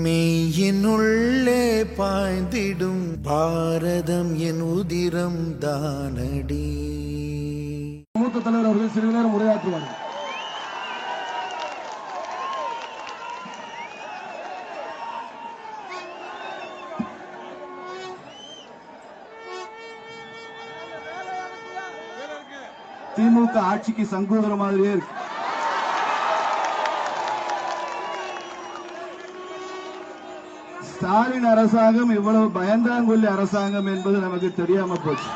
மெய்யினுள்ளே பாய்ந்திடும் பாரதம் என் உதிரம் தானடி. மூத்த தலைவர் அவர்கள் சிறிது நேரம் உரையாற்றுவார்கள். திமுக ஆட்சிக்கு சங்கூதர மாதிரியே இருக்கு. ஸ்டாலின் அரசாங்கம் இவ்வளவு பயந்தாங்கொல்லி அரசாங்கம் என்பது நமக்கு தெரியாம போச்சு.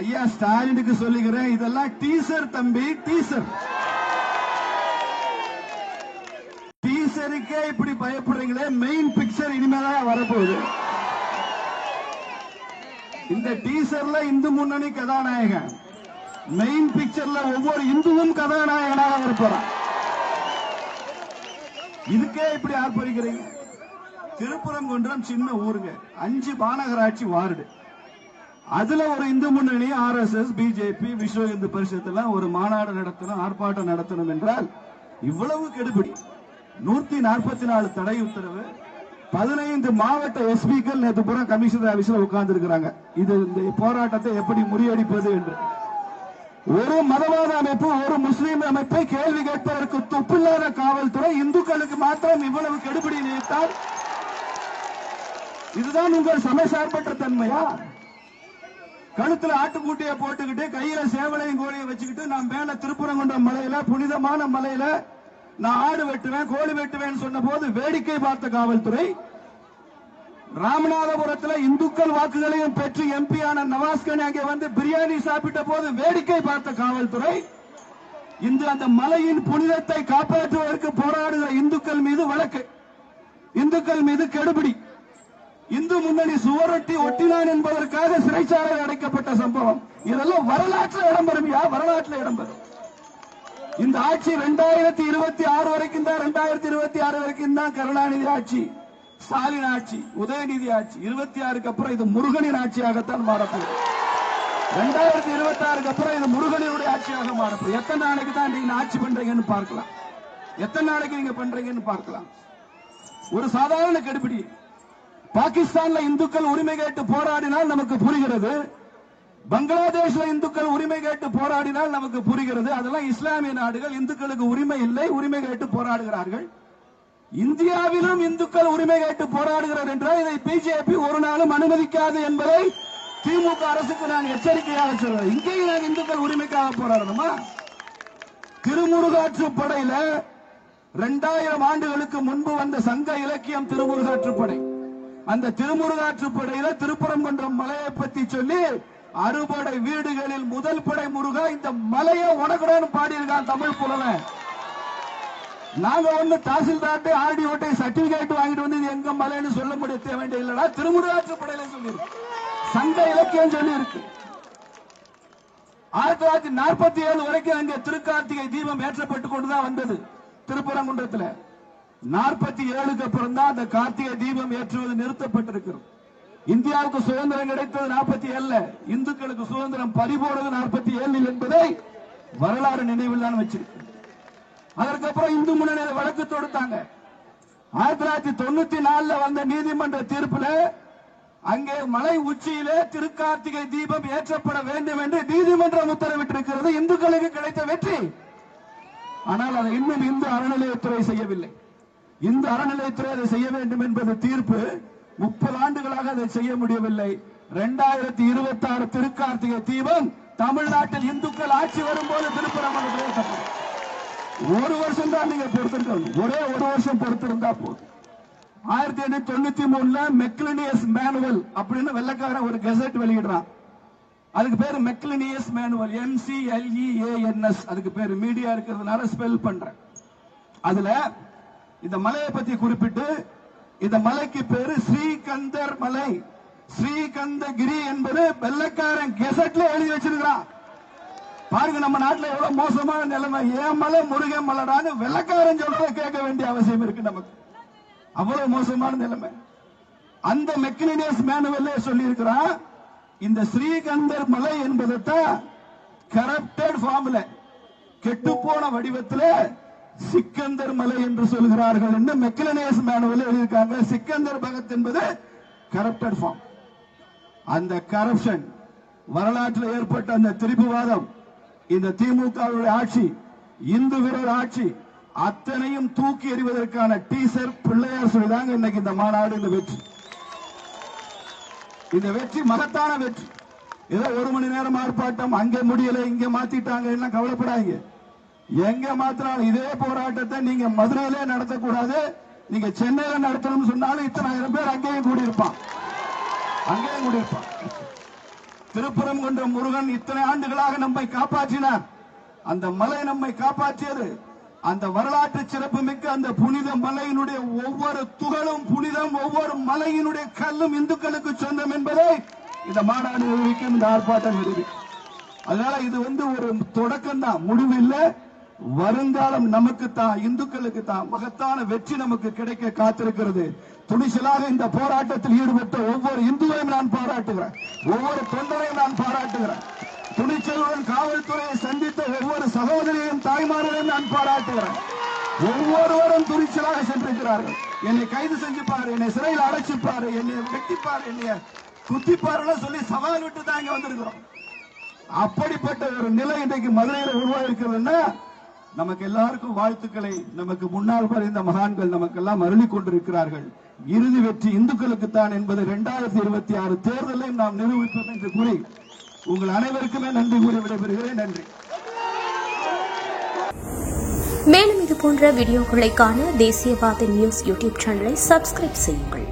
ஐயா ஸ்டாலினுக்கு சொல்லுகிறேன், இதெல்லாம் டீசர் தம்பி, டீசர். டீசருக்கே இப்படி பயப்படுறீங்களே, மெயின் பிக்சர் இனிமேதான் வரப்போகுது. இந்த டீசர்ல இந்து முன்னணி கதாநாயகன், மெயின் பிக்சர்ல ஒவ்வொரு இந்துவும் கதாநாயகனாக இருப்பான். இதுக்கே இப்படி ஆர்ப்பரிக்கிறீங்க. திருப்பரங்குன்றம் சின்ன ஊருங்க, 5 மாநகராட்சி வார்டு. அதுல ஒரு இந்து முன்னணி, RSS, பிஜேபி, விஸ்வ இந்து பரிஷத் எல்லாம் ஒரு மாநாடு நடத்தணும், ஆர்ப்பாட்டம் நடத்தணும் என்றால் இவ்வளவு கெடுபிடி. 144 தடை உத்தரவு, 15 மாவட்ட எஸ்பிக்கள் நேற்று பூரா கமிஷனர் ஆபீஸ்ல உட்கார்ந்து இருக்கிறாங்க. இது இந்த போராட்டத்தை எப்படி முறியடிப்பது என்று. ஒரு மதவாத அமைப்பு, ஒரு முஸ்லீம் அமைப்பை கேள்வி கேட்பதற்கு துப்பில்லாத காவல்துறை இந்துக்களுக்கு மாத்திரம் இவ்வளவு கெடுபிடி நினைத்தால் இதுதான் உங்கள் சமயசார்பற்ற தன்மையா? கழுத்துல ஆட்டுக்கூட்டியை போட்டுக்கிட்டு கையில சேவலையும் கோழியை வச்சுக்கிட்டு நான் மேல திருப்பரங்குன்றம் மலையில, புனிதமான மலையில நான் ஆடு வெட்டுவேன், கோழி வெட்டுவேன் சொன்ன போது வேடிக்கை பார்த்த காவல்துறை, ராமநாதபுரத்தில் இந்துக்கள் வாக்குகளையும் பெற்று எம்பியான நவாஸ்கனி அங்கே வந்து பிரியாணி சாப்பிட்ட போது வேடிக்கை பார்த்த காவல்துறை, இன்று அந்த மலையின் புனிதத்தை காப்பாற்றுவதற்கு போராடுகிற இந்துக்கள் மீது வழக்கு, இந்துக்கள் மீது கெடுபிடி. இந்து முன்னணி சுவரொட்டி ஒட்டினான் என்பதற்காக சிறைச்சாலையில் அடைக்கப்பட்ட சம்பவம். இதெல்லாம் வரலாற்றில் இடம்பெறும். வரலாற்றில் இடம்பெறும். இந்த ஆட்சி 2026 வரைக்கும் தான், 2026 வரைக்கும் தான் கருணாநிதி ஆட்சி, ஸ்டாலின் ஆட்சி, உதயநிதி ஆட்சி. 26க்கு அப்புறம் இது முருகனின் ஆட்சியாகத்தான் மாறப்போகுது. 2026க்கு அப்புறம் இது முருகனினுடைய ஆட்சியாக மாறப்போகுது. எத்தனை நாளைக்கு தான் நீங்க ஆட்சி பண்றீங்கன்னு பார்க்கலாம். எத்தனை நாளைக்கு நீங்க பண்றீங்கன்னு பார்க்கலாம். ஒரு சாதாரண கெடுபிடி. பாகிஸ்தான்ல இந்துக்கள் உரிமை கேட்டு போராடினால் நமக்கு புரிகிறது. பங்களாதேஷ்ல இந்துக்கள் உரிமை கேட்டு போராடினால் நமக்கு புரிகிறது. அதெல்லாம் இஸ்லாமிய நாடுகள், இந்துக்களுக்கு உரிமை இல்லை, உரிமை கேட்டு போராடுகிறார்கள். இந்தியாவிலும் இந்துக்கள் உரிமை கேட்டு போராடுகிறார் என்றால் இதை பிஜேபி ஒரு நாளும் அனுமதிக்காது என்பதை திமுக அரசுக்கு நான் எச்சரிக்கையாக சொல்றேன். இங்கேயும் நான் இந்துக்கள் உரிமைக்காக போராடணுமா? திருமுருகாற்றுப்படையில 2000 ஆண்டுகளுக்கு முன்பு வந்த சங்க இலக்கியம் திருமுருகாற்றுப்படை. அந்த திருமுருகாற்றுப்படையில திருப்பரங்குன்றம் மலையை பத்தி சொல்லி 60 வீடுகளில் முதல் படை முருகா இந்த மலையை உனக்குடன் பாடியிருக்கான் தமிழ் புலவன். நாங்க ஒண்ணு தாசில்தார்ட்ட ஆர்டிஓ சர்டிபிகேட் வாங்கிட்டு வந்து எங்க மலைன்னு சொல்ல முடிய வேண்டிய இல்லடா, திருமுருகாற்றுப்படையில சொல்லி சங்க இலக்கியம் சொல்லி இருக்கு. 1947 வரைக்கும் அங்க திருக்கார்த்திகை தீபம் ஏற்றப்பட்டு கொண்டுதான் வந்தது திருப்பரங்குன்றத்தில். 47க்கு அப்புறம் தான் அந்த கார்த்திகை தீபம் ஏற்றுவது நிறுத்தப்பட்டிருக்கிறது. இந்தியாவுக்கு சுதந்திரம் கிடைத்தது 47, இந்துக்களுக்கு சுதந்திரம் பறிபோனது 47 என்பதை வரலாறு நினைவில் தான் வச்சிருக்கு. அதற்கப்புறம் இந்து முன்னணி வழக்கு தொடுத்தாங்க. 1994 வந்த நீதிமன்ற தீர்ப்புல அங்கே மலை உச்சியிலே திருக்கார்த்திகை தீபம் ஏற்றப்பட வேண்டும் என்று நீதிமன்றம் உத்தரவிட்டிருக்கிறது. இந்துக்களுக்கு கிடைத்த வெற்றி. ஆனால் அதை இன்னும் இந்து அறநிலையத்துறை செய்யவில்லை. இந்து அறநிலையத்துறை அதை செய்ய வேண்டும் என்பது தீர்ப்பு. 30 ஆண்டுகளாக அதை செய்ய முடியவில்லை. 2026 திருக்கார்த்திகை தீபம் தமிழ்நாட்டில் இந்துக்கள் ஆட்சி வரும்போது திருப்பரங்குன்றத்தில் ஒரு வருஷம் தான் நீங்க பொறுத்திருக்கணும். ஒரே ஒரு வருஷம் பொறுத்திருந்தா போதும். 1893 மெக்லினியஸ் மேனுவல் அப்படின்னு வெள்ளக்காரன் ஒரு கெசட் வெளியிடுறான். அதுக்கு பேரு மெக்லினியஸ் மேனுவல், MCLEANS. அதுக்கு பேரு மீடியா இருக்கிறதுனால ஸ்பெல் பண்றேன். அதுல இந்த மலையை பத்தி குறிப்பிட்டு, இந்த மலைக்கு பேரு ஸ்ரீகந்தர் மலை, ஸ்ரீகந்தகிரி என்பது வெள்ளக்காரன் கெசட்ல எழுதி வச்சிருக்கிறான். பாருங்க நம்ம நாட்டில் எவ்வளவு மோசமான நிலைமை. ஏன் மலை முருகன் மலைடான்னு வெள்ளக்காரன் சொல்றத கேட்க வேண்டிய அவசியம் இருக்கு நமக்கு. அவ்வளவு மோசமான நிலைமை. அந்த மெக்லினியஸ் மேனுவல்ல சொல்லி இருக்கிறான், இந்த ஸ்ரீகந்தர் மலை என்பதை கரப்டட் ஃபார்ம்ல, கெட்டுப்போன வடிவத்தில் சிக்கந்தர் மலை என்று சொல்கிறார்கள் என்று மெக்லனேஸ் மேனுவல் எழுதியிருக்காங்க. சிக்கந்தர் பகத் என்பது கரப்டட் ஃபார்ம். அந்த கரப்ஷன், வரலாற்றில் ஏற்பட்ட அந்த திரிபுவாதம், இந்த திமுகவுடைய ஆட்சி, இந்து விரோத ஆட்சி அத்தனையும் தூக்கி எறிவதற்கான டீசர் பிள்ளையார் சொல்லிதாங்க இன்னைக்கு இந்த மாநாடு. இந்த வெற்றி மகத்தான வெற்றி. ஏதோ 1 மணி நேரம் ஆர்ப்பாட்டம், அங்கே முடியல இங்க மாத்திட்டாங்க, கவலைப்படாதீங்க. எங்க மாத்தினாலும் இதே போராட்டத்தை நீங்க மதுரையிலே நடத்தக்கூடாது, நீங்க சென்னையில நடத்தணும்னு சொன்னாலும் இத்தனை ஆயிரம் பேர் அங்கேயும் கூடியிருப்பான். திருப்பரங்குன்ற முருகன் இத்தனை ஆண்டுகளாக நம்மை காப்பாற்றினார். அந்த மலை நம்மை காப்பாற்றியது. அந்த வரலாற்று சிறப்பு மிக்க அந்த புனித மலையினுடைய ஒவ்வொரு துகளும் புனிதம், ஒவ்வொரு மலையினுடைய கல்லும் இந்துக்களுக்கு சொந்தம் என்பதை இந்த மாநாடு நிரூபிக்கும், இந்த ஆர்ப்பாட்டம் நிரூபிக்கும். அதனால இது ஒரு தொடக்கம் தான், முடிவு இல்லை. வருங்காலம் நமக்கு தான், இந்துக்களுக்கு தான் மகத்தான வெற்றி நமக்கு கிடைக்க காத்திருக்கிறது. துணிச்சலாக இந்த போராட்டத்தில் ஈடுபட்ட ஒவ்வொரு இந்துவையும் நான் பாராட்டுகிறேன், ஒவ்வொரு தொண்டரையும் நான் பாராட்டுகிறேன். துணிச்சலுடன் காவல்துறையை சந்தித்த ஒவ்வொரு சகோதரியையும் தாய்மாரையும் நான் பாராட்டுகிறேன். ஒவ்வொருவரும் துணிச்சலாக சென்றிருக்கிறார்கள். என்னை கைது செஞ்சுப்பாரு, என்னை சிறையில் அடைச்சிப்பாரு, என்னை வெட்டிப்பாரு, என்னை குத்திப்பாருன்னு சொல்லி சவால் விட்டு தான் இங்க வந்திருக்கிறோம். அப்படிப்பட்ட ஒரு நிலை இன்றைக்கு மதுரையில் உருவாயிருக்கிறதுன்னா நமக்கு எல்லாருக்கும் வாழ்த்துக்களை நமக்கு முன்னால் இந்த மகான்கள் நமக்கெல்லாம் அருளிக் கொண்டிருக்கிறார்கள். இறுதி வெற்றி இந்துக்களுக்குத்தான் என்பது 2026 தேர்தலையும் நாம் நிரூபிப்போம் என்று கூறி உங்கள் அனைவருக்குமே நன்றி கூறி விடைபெறுகிறேன். நன்றி. மேலும் இது போன்ற வீடியோக்களை காண தேசியவாத நியூஸ் யூடியூப் சேனலை சப்ஸ்கிரைப் செய்யுங்கள்.